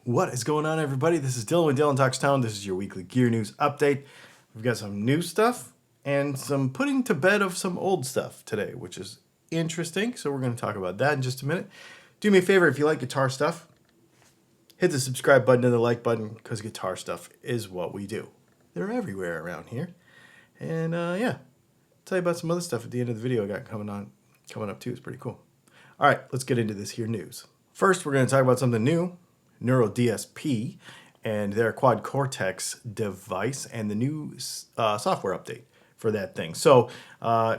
What is going on, everybody? This is Dylan with Dylan Talks Town. This is your weekly gear news update. We've got some new stuff and some putting to bed of some old stuff today, which is interesting. So we're going to talk about that in just a minute. Do me a favor, if you like guitar stuff, hit the subscribe button and the like button, because guitar stuff is what we do. They're everywhere around here. And yeah, I'll tell you about some other stuff at the end of the video I got coming up too. It's pretty cool. All right, let's get into this here news. First, we're going to talk about something new. Neuro DSP and their quad Cortex device and the new software update for that thing. So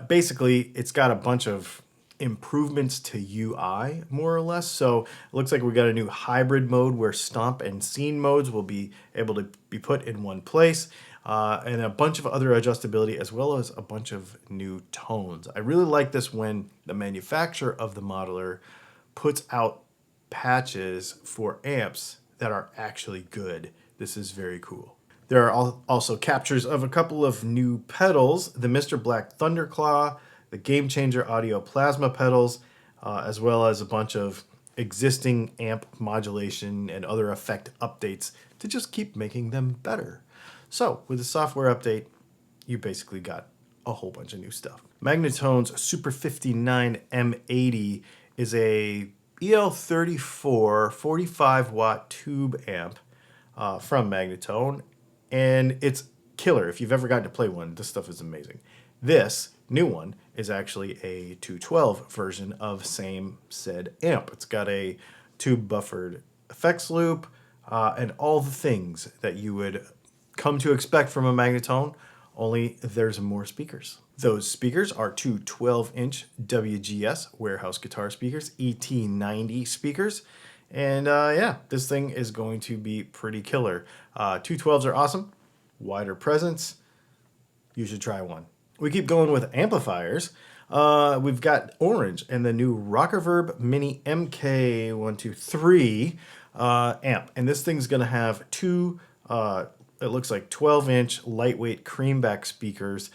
basically, it's got a bunch of improvements to UI, more or less. So it looks like we got a new hybrid mode where stomp and scene modes will be able to be put in one place, and a bunch of other adjustability, as well as a bunch of new tones. I really like this when the manufacturer of the modeler puts out patches for amps that are actually good. This is very cool. There are also captures of a couple of new pedals, the Mr. Black Thunderclaw, the Game Changer Audio Plasma pedals, as well as a bunch of existing amp modulation and other effect updates to just keep making them better. So with the software update, you basically got a whole bunch of new stuff. Magnatone's Super 59 M80 is a EL34 45 watt tube amp from Magnatone, and it's killer. If you've ever gotten to play one, this stuff is amazing. This new one is actually a 212 version of same said amp. It's got a tube buffered effects loop and all the things that you would come to expect from a Magnatone, only there's more speakers. Those speakers are two 12-inch WGS warehouse guitar speakers, ET90 speakers. And yeah, this thing is going to be pretty killer. 212s are awesome. Wider presence. You should try one. We keep going with amplifiers. We've got Orange and the new RockerVerb Mini MK123 amp. And this thing's going to have two, it looks like 12-inch lightweight creamback speakers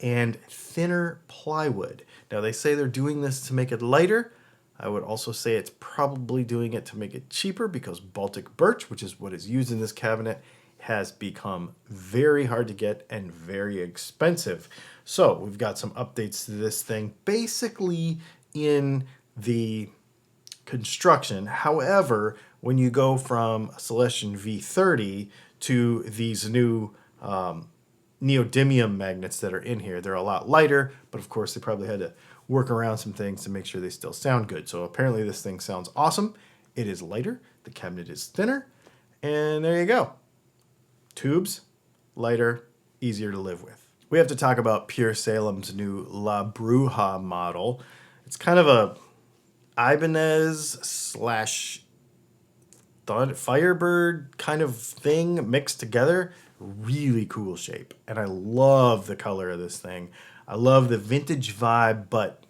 and thinner plywood. Now they say they're doing this to make it lighter. I would also say it's probably doing it to make it cheaper, because Baltic birch, which is what is used in this cabinet, has become very hard to get and very expensive. So we've got some updates to this thing basically in the construction. However, when you go from a Celestion V30 to these new neodymium magnets that are in here, they're a lot lighter, but of course they probably had to work around some things to make sure they still sound good. So apparently this thing sounds awesome. It is lighter, the cabinet is thinner, and there you go. Tubes, lighter, easier to live with. We have to talk about Pure Salem's new La Bruja model. It's kind of a Ibanez slash Firebird kind of thing mixed together. Really cool shape, and I love the color of this thing. I love the vintage vibe, but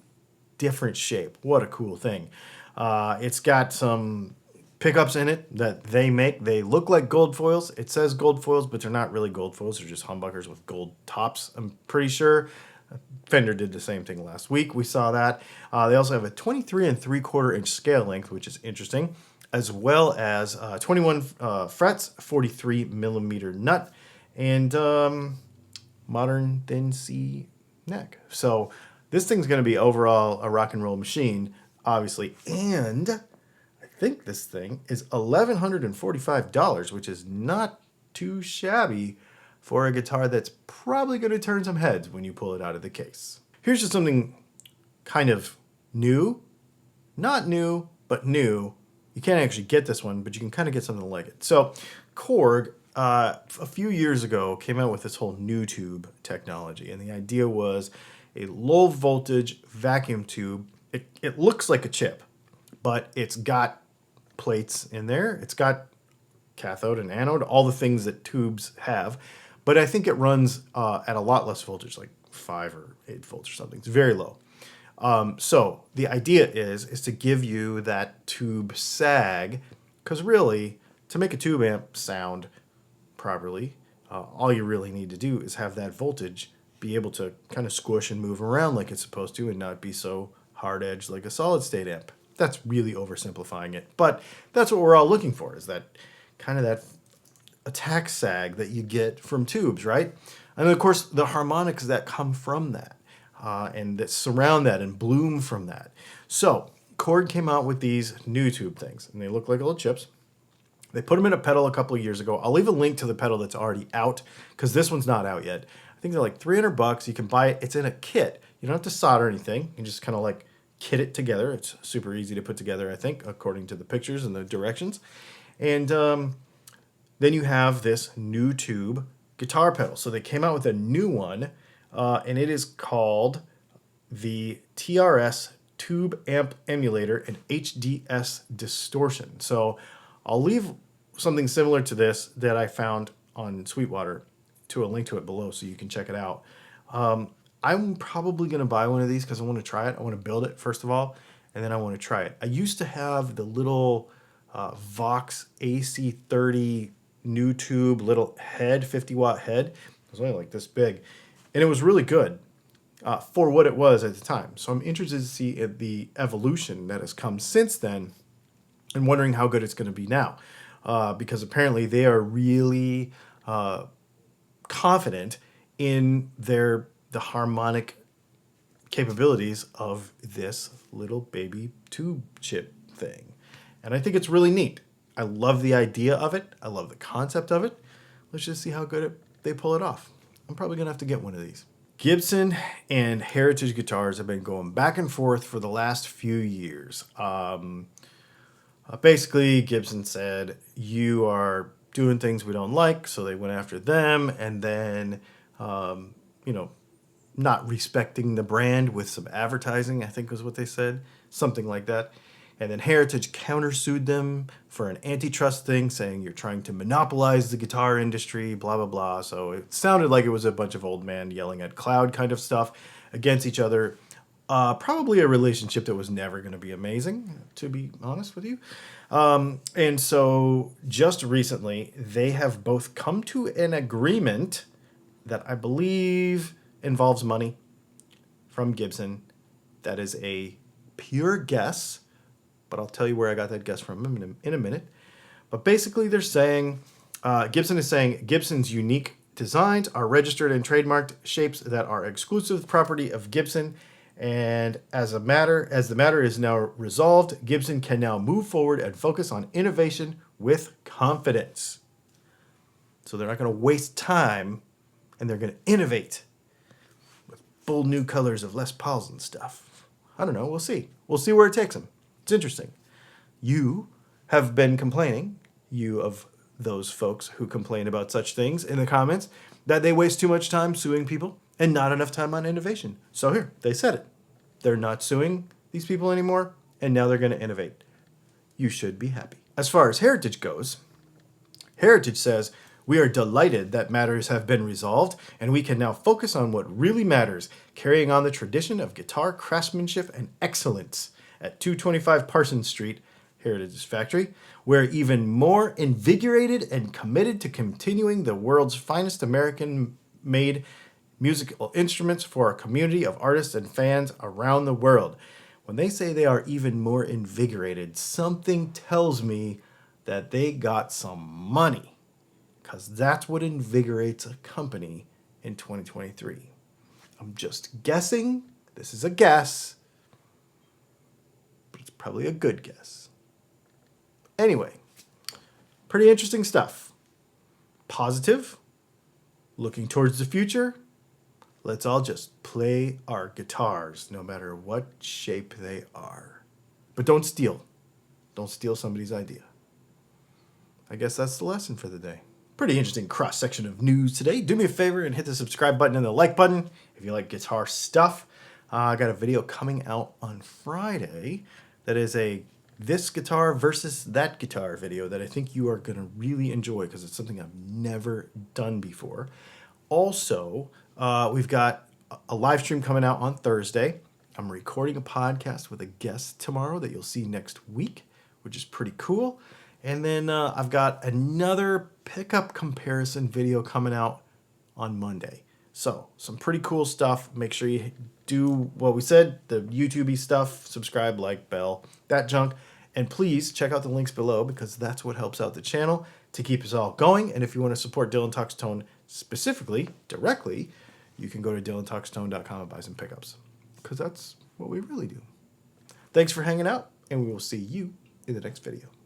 different shape. What a cool thing. It's got some pickups in it that they make. They look like gold foils. It says gold foils, but they're not really gold foils. They're just humbuckers with gold tops, I'm pretty sure. Fender did the same thing last week. We saw that. They also have a 23 3/4 inch scale length, which is interesting, as well as 21 frets, 43 millimeter nut, and modern thin C neck. So this thing's going to be overall a rock and roll machine, obviously. And I think this thing is $1,145, which is not too shabby for a guitar that's probably going to turn some heads when you pull it out of the case. Here's just something kind of new. Not new, but new. You can't actually get this one, but you can kind of get something like it. So Korg, a few years ago, came out with this whole new tube technology. And the idea was a low voltage vacuum tube. It looks like a chip, but it's got plates in there. It's got cathode and anode, all the things that tubes have. But I think it runs at a lot less voltage, like 5 or 8 volts or something. It's very low. So the idea is to give you that tube sag, because really, to make a tube amp sound properly, all you really need to do is have that voltage be able to kind of squish and move around like it's supposed to, and not be so hard edged like a solid state amp. That's really oversimplifying it. But that's what we're all looking for, is that kind of that attack sag that you get from tubes, right? And of course, the harmonics that come from that and that surround that and bloom from that. So Korg came out with these new tube things, and they look like little chips. They put them in a pedal a couple of years ago. I'll leave a link to the pedal that's already out, because this one's not out yet. I think they're like $300. You can buy it. It's in a kit. You don't have to solder anything. You can just kind of like kit it together. It's super easy to put together, I think, according to the pictures and the directions. And then you have this new tube guitar pedal. So they came out with a new one, and it is called the TRS Tube Amp Emulator and HDS Distortion. So I'll leave something similar to this that I found on Sweetwater to a link to it below so you can check it out. I'm probably going to buy one of these because I want to try it. I want to build it, first of all, and then I want to try it. I used to have the little Vox AC30 new tube little head, 50-watt head. It was only like this big, and it was really good for what it was at the time. So I'm interested to see the evolution that has come since then, and wondering how good it's going to be now, because apparently they are really confident in the harmonic capabilities of this little baby tube chip thing. And I think it's really neat. I love the idea of it. I love the concept of it. Let's just see how good they pull it off. I'm probably going to have to get one of these. Gibson and Heritage guitars have been going back and forth for the last few years. Basically, Gibson said, you are doing things we don't like, so they went after them, and then, not respecting the brand with some advertising, I think was what they said, something like that. And then Heritage countersued them for an antitrust thing, saying you're trying to monopolize the guitar industry, blah, blah, blah. So it sounded like it was a bunch of old men yelling at cloud kind of stuff against each other. Probably a relationship that was never going to be amazing, to be honest with you. And so just recently, they have both come to an agreement that I believe involves money from Gibson. That is a pure guess, but I'll tell you where I got that guess from in a minute. But basically they're saying, Gibson is saying Gibson's unique designs are registered and trademarked shapes that are exclusive property of Gibson. And as the matter is now resolved, Gibson can now move forward and focus on innovation with confidence. So they're not going to waste time, and they're going to innovate with bold new colors of Les Pauls and stuff. I don't know. We'll see. We'll see where it takes them. It's interesting. You have been complaining, you of those folks who complain about such things in the comments, that they waste too much time suing people and not enough time on innovation. So here, they said it. They're not suing these people anymore, and now they're going to innovate. You should be happy. As far as Heritage goes, Heritage says, we are delighted that matters have been resolved, and we can now focus on what really matters, carrying on the tradition of guitar craftsmanship and excellence at 225 Parsons Street, Heritage's factory. We're even more invigorated and committed to continuing the world's finest American-made musical instruments for a community of artists and fans around the world. When they say they are even more invigorated, something tells me that they got some money, because that's what invigorates a company in 2023. I'm just guessing. This is a guess, but it's probably a good guess. Anyway, pretty interesting stuff. Positive, looking towards the future. Let's all just play our guitars, no matter what shape they are. But don't steal. Don't steal somebody's idea. I guess that's the lesson for the day. Pretty interesting cross-section of news today. Do me a favor and hit the subscribe button and the like button if you like guitar stuff. I got a video coming out on Friday that is a this guitar versus that guitar video that I think you are going to really enjoy because it's something I've never done before. Also, we've got a live stream coming out on Thursday. I'm recording a podcast with a guest tomorrow that you'll see next week, which is pretty cool. And then I've got another pickup comparison video coming out on Monday. So, some pretty cool stuff. Make sure you do what we said, the YouTube-y stuff, subscribe, like, bell, that junk. And please check out the links below because that's what helps out the channel to keep us all going. And if you want to support Dylan Talks Tone specifically, directly, you can go to dylantalkstone.com and buy some pickups because that's what we really do. Thanks for hanging out, and we will see you in the next video.